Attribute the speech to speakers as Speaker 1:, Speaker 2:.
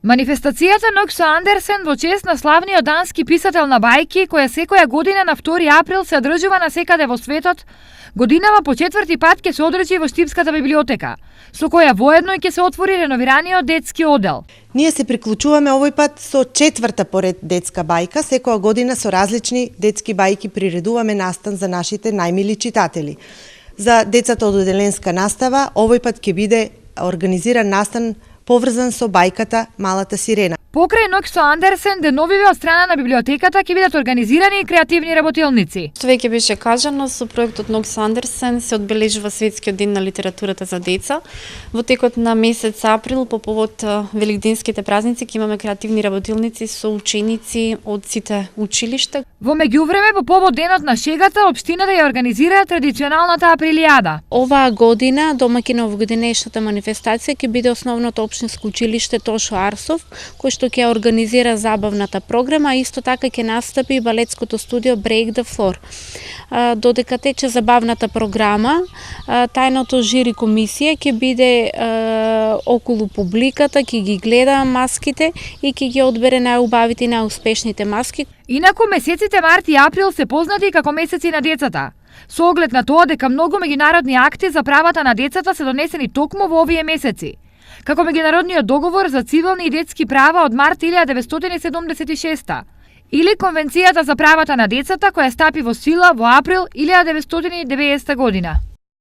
Speaker 1: Манифестацијата Ноќ со Андерсен во чест на славниот дански писател на бајки, која секоја година на 2 април се одржува насекаде во светот, годинава по 4ти пат ќе се одржи во Штипската библиотека, со која воедно и ќе се отвори реновираниот детски одел.
Speaker 2: Ние се приклучуваме овој пат со 4та поред детска бајка. Секоја година со различни детски бајки приредуваме настан за нашите најмили читатели. За децата од оделенска настава овој пат ќе биде организиран настан поврзан со бајката Малата сирена.
Speaker 1: Покрај Ноќ со Андерсен, деновиве од страна на библиотеката ќе бидат организирани и креативни работилници.
Speaker 3: Што веќе беше кажано, со проектот Ноќ со Андерсен се одбележува Светскиот ден на литературата за деца. Во текот на месец април, по повод великденските празници, ќе имаме креативни работилници со ученици од сите училишта.
Speaker 1: Во меѓувреме, по повод денот на шегата, општината ја организира традиционалната априлијада.
Speaker 4: Оваа година домаќин во годинешната манифестација ќе биде основното општинско училиште Тошо Арсов, кој што ќе организира забавната програма, а исто така ќе настапи балетското студио Break the Floor. Додека тече забавната програма, тајното жири комисија ќе биде околу публиката, ќе ги гледа маските и ќе ги одбере најубавите и најуспешните маски.
Speaker 1: Инаку месеците март и април се познати како месеци на децата. Со оглед на тоа дека многу меѓународни акти за правата на децата се донесени токму во овие месеци, како меѓународниот договор за цивилни и детски права од март 1976 или Конвенцијата за правата на децата која стапи во сила во април 1990 година.